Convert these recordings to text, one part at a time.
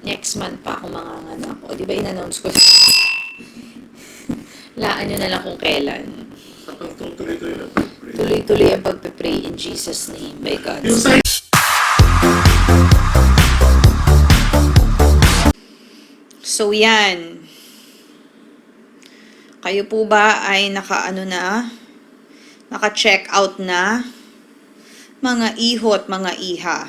Next month pa ako manganganak. O, di ba in-announce ko? Laan nyo na lang kung kailan. Tuloy-tuloy na pag-pray. Tuloy-tuloy ang pagpe-pray in Jesus' name. By God's Yung name. So, yan. Kayo po ba ay naka-check out na? Mga iho at mga iha.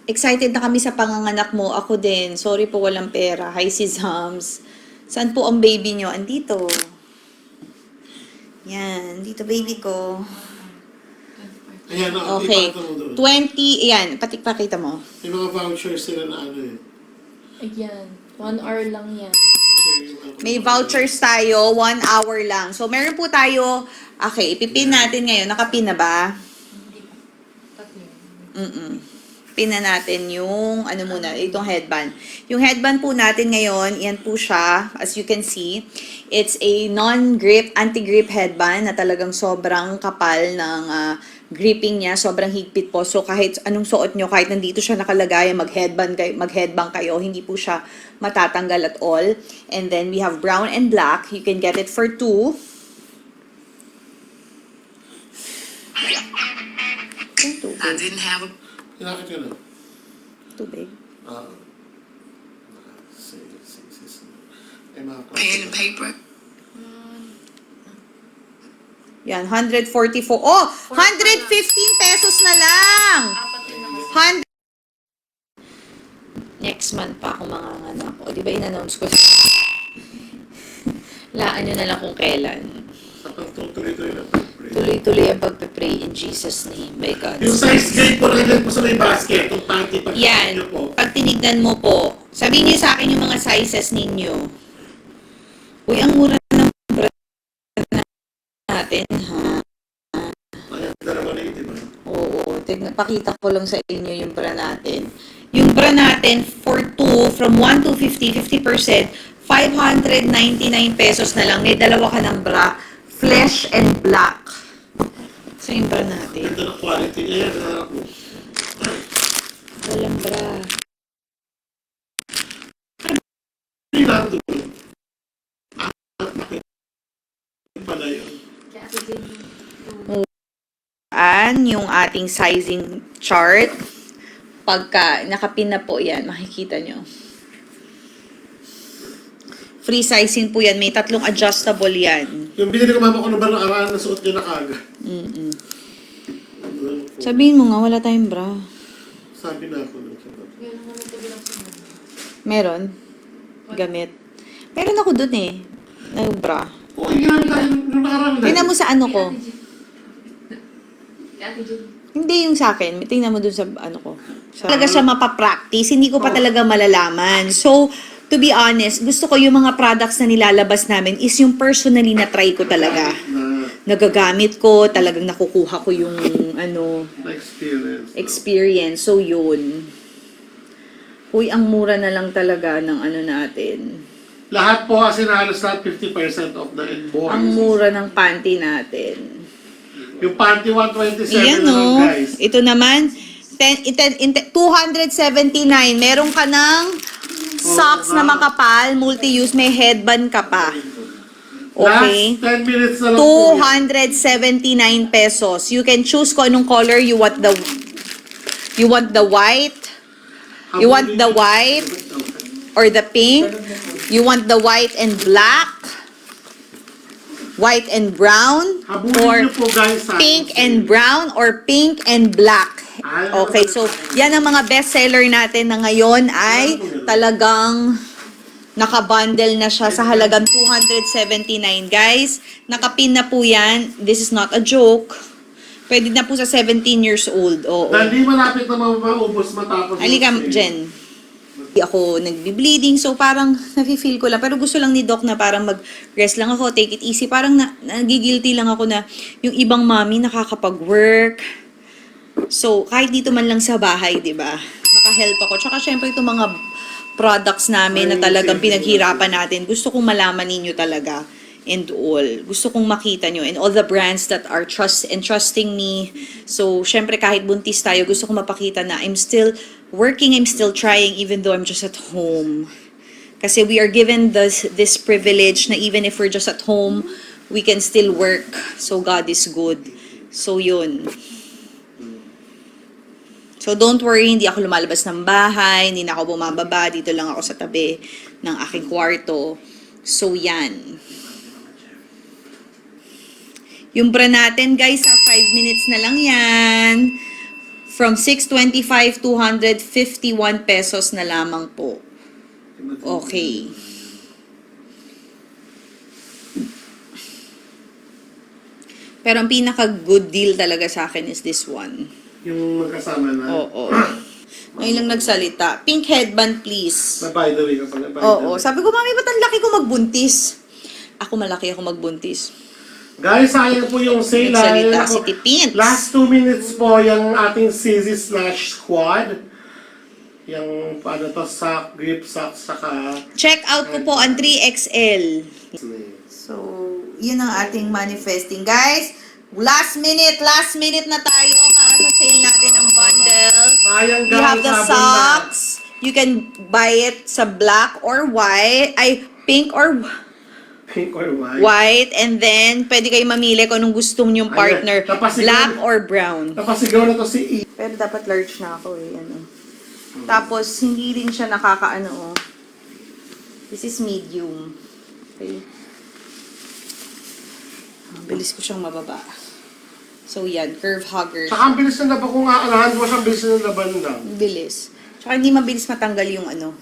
Excited na kami sa panganganak mo. Ako din. Sorry po, walang pera. Hi, sis Hams. Saan po ang baby nyo? Andito. Yan. Dito baby ko. Ayan, Okay. ipakita mo doon. 20. Yan. Pakita mo. May mga vouchers sila na ano eh. Ayan. 1 hour lang yan. May vouchers tayo. 1 hour lang. So, meron po tayo. Okay. Ipipin natin ngayon. Nakapin na ba? Pin na natin yung, itong headband. Yung headband po natin ngayon, yan po siya, as you can see. It's a non-grip, anti-grip headband na talagang sobrang kapal ng gripping niya, sobrang higpit po. So kahit anong suot nyo, kahit nandito siya nakalagay, mag-headband kayo, hindi po siya matatanggal at all. And then we have brown and black. You can get it for 2. I didn't have a Kinakit ka na. Tubig. Ay, mga pen and paper. Yan, 144. Oh, 115 pesos na lang! Apat yun na kasi. 100. Next month pa ako manganganak. O, di ba in-announce ko? Laan nyo na lang kung kailan. Tuloy-tuloy na pag-pray. Tuloy-tuloy ang pagpe-pray in Jesus' name. By God's Yung name. size grade po rin po sa may basket. Yung panty pag Yan. nyo po. Pag tinignan mo po, sabihin niyo sa akin yung mga sizes ninyo. Uy, ang mura ng bra natin, ha? Ayan, dalawa na yun, di ba? Oo, pakita ko lang sa inyo yung bra natin. Yung bra natin, for 2, from 1 to 50, 50%, 599 pesos na lang. May dalawa ka ng bra, flesh and black. So, yung bra natin. Ito na quality niya yan. Walang bra. Hindi lang doon. Pala yun. Kasi din Yung ating sizing chart. Pagka nakapin na po yan, makikita nyo. Free sizing po yan. May 3 adjustable yan. Yung binili ko mama ko na ba ng arahan na suot niya na kagad. Sabihin mo nga, wala tayong bra. Sabi na ako. yun ang naman ito bilang sunod. Meron. Gamit. Meron ako dun eh. Na bra. Oo, ginamit tayo nung nakaraan na. Tingnan mo sa ano ko. Ate Jun. Hindi yung sa akin. Tingnan mo dun sa ano ko. Talaga siya mapapractice. Hindi ko pa talaga malalaman. So, to be honest, gusto ko yung mga products na nilalabas namin is yung personally na try ko talaga. Nagagamit ko, talagang nakukuha ko yung experience. So, yun. Uy, ang mura na lang talaga ng natin. Lahat po kasi na halos lahat 50% of the invoice. Ang mura ng panty natin. Yung panty 127 Ayan na lang no. guys. Ito naman, 279. Meron ka ng socks na makapal, multi-use, may headband ka pa. Okay? Last 10 minutes na lang po. 279 pesos. You can choose kung anong color you want the white, you want the white or the pink, you want the white and black, white and brown, Habulin or niyo po guys. ha? pink and brown, or pink and black. Okay, so yan ang mga best seller natin na ngayon ay talagang nakabundle na siya sa halagang 279. Guys, nakapin na po yan. This is not a joke. Pwede na po sa 17 years old. Oo. Dahil di malapit na maubos matapos. Halika, Jen. Ako nagbi-bleeding, so parang nafe-feel ko lang. Pero gusto lang ni Doc na parang mag-rest lang ako, take it easy. Parang nagigilty lang ako na yung ibang mami nakakapag-work. So, kahit dito man lang sa bahay, di ba? Maka-help ako. Tsaka syempre itong mga products namin na talagang pinaghirapan natin. Gusto kong malaman ninyo talaga and all. Gusto kong makita nyo and all the brands that are entrusting me. So, syempre kahit buntis tayo, gusto kong mapakita na I'm still working, I'm still trying even though I'm just at home. Kasi we are given this privilege na even if we're just at home, we can still work. So, God is good. So, yun. So, don't worry, hindi ako lumalabas ng bahay, hindi na ako bumababa, dito lang ako sa tabi ng aking kwarto. So, yan. Yung bra natin, guys, 5 minutes na lang yan. From 625, 251 pesos na lamang po. Okay. Pero ang pinaka-good deal talaga sa akin is this one. Yung magkasama na. Oo. Ngayon lang nagsalita. Pink headband, please. Na by the way, kapag Oo. Sabi ko, mami, ba't ang laki ko magbuntis? Ako malaki ako magbuntis. Guys, sayang po yung sale. Nagsalita si Tipint. Last 2 minutes po yung ating CZ slash squad. Yung ano to, sock, grip sock, saka... Check out ko po ang 3XL. So, yun ang ating manifesting. Guys, last minute na tayo para sa sale natin ng bundle. Sayang We have the sabon na. socks. You can buy it sa black or white. Ay, pink or Pink or white. white. And then, pwede kayo mamili kung anong gusto nyong partner. Ayan, napasigaw- Black or brown. Napasigaw na to si E. Pero dapat large na ako eh. Ano. Tapos, hindi rin siya nakakaano. Oh. This is medium. Okay. Bilis ko siyang mababa. So, yan. Curve hugger. Saka ang bilis na laban kung aanahan mo siya, ang bilis na laban lang. Bilis. Tsaka hindi mabilis matanggal yung ano.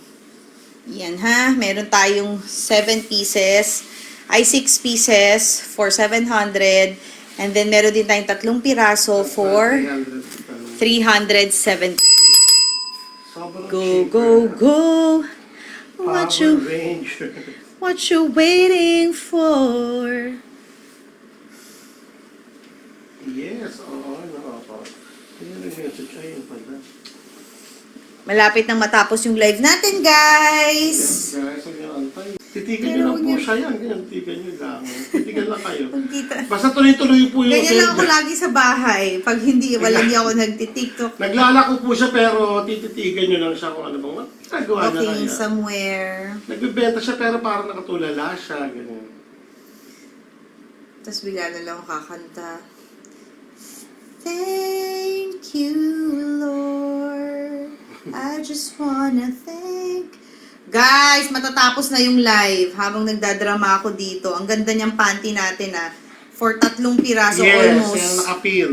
Yan ha. Meron tayong 7 pieces. Ay, 6 pieces for 700. And then, meron din tayong 3 piraso for 370. Sobrang Go, cheap. go, go. What Power you, Ranger. what you waiting for? Yes, oo, oo. Ayun yung message, ayun pala. Malapit nang matapos yung live natin, guys. Yes, guys, huwag niyo antay. Titigan niyo lang po siya yan. Ganyan, titigan niyo lang. Titigan lang kayo. Basta tuloy-tuloy po yung Ganyan lang ako sale. lagi sa bahay. Pag hindi ako nagtitiktok. Naglalako po siya pero tititigan niyo lang siya kung ano bang ginagawa niya Walking kaya. somewhere. Nagbibenta siya pero parang nakatulala siya. Ganyan. Tapos bigla na lang ako kakanta. Thank you, Lord. I just wanna thank... Guys, matatapos na yung live habang nagdadrama ako dito. Ang ganda niyang panty natin for 3 piraso Yes, almost. yan nakapil.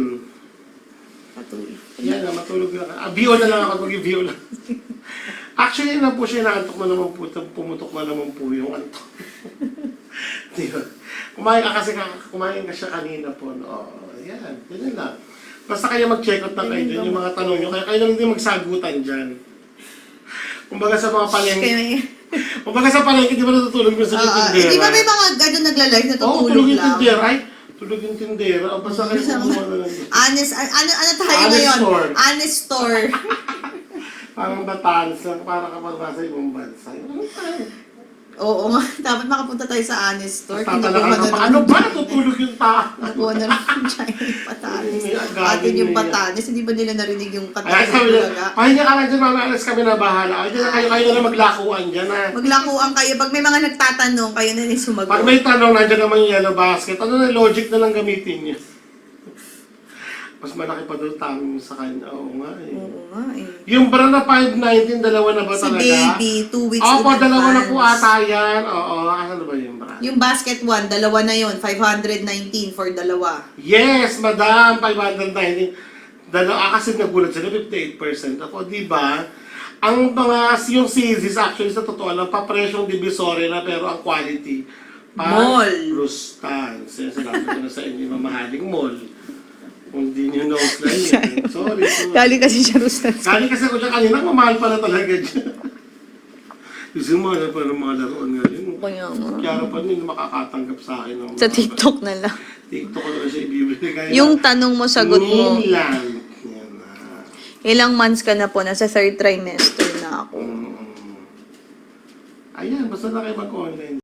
Patuloy. Yan na, matulog na. VO na lang ako, mag-VO lang. Actually, na po siya, naantok na naman po, pumutok na naman po yung antok. Di ba? Kumain ka siya kanina po. Oo, yan, ganyan lang. Basta kayo mag-check out na kayo dyan, yung mga tanong nyo. Kaya kayo lang din magsagutan dyan. Kumbaga sa mga palengke. Kumbaga sa palengke, di ba natutulog mo sa tindera? Di ba may mga gano'n nagla-live na Oo, tutulog tulog yung lang? tindera. Ay, tulog yung tindera. O, basta kayo kumuha na lang. Honest, ano tayo Honest ngayon? store. Honest store. Parang Batangas lang, parang kapag nasa ibang bansa. Ano tayo? Oo nga, dapat makapunta tayo sa honest store. Tatalakan ka pa. Ano ba? Natutulog yung tao. Nakuha na lang yung China yung patanis. Galing Atin yung niya. patanis, hindi ba nila narinig yung Kaya patanis sabi ng niya, bulaga? pahinga ka lang dyan, mga alas kami na bahala. Ay, dyan na kayo na lang maglakuan dyan ha. Maglakuan kayo. Pag may mga nagtatanong, kayo na rin sumagot. Pag may tanong, nandiyan naman yung yellow basket. Ano na logic na lang gamitin niya? Mas malaki pa doon taming sa kanya. Oo nga eh. Oo nga eh. Yung bra na 519, dalawa na ba Si talaga? baby, 2 weeks Opo, in dalawa na po advance. ata yan. Oo, ano ba yung bra? Yung basket 1, dalawa na yon 519 for dalawa. Yes, madam, 519. Kasi nagulat sila, 58%. Ako, di ba? Ang mga, yung CZs actually sa totoo lang, papresyong divisory na pero ang quality. Mall. Rustan. Sinasabi ko na sa inyo, mamahaling mall. Kung di nyo knows lang yan. Sorry. Dali kasi siya rustan. Kali kasi ako dyan kanina, mamahal pala talaga dyan. Kasi mahal pa ng mga laruan ngayon. Kaya nga. Kaya pa nila makakatanggap sa akin. ng Sa mga- TikTok na lang. TikTok ko na siya ibibili. Kaya Yung tanong mo, sagot mo. Mainland. Yan na. Ilang months ka na po? Nasa 3rd trimester na ako. Ayan, basta na kayo mag-online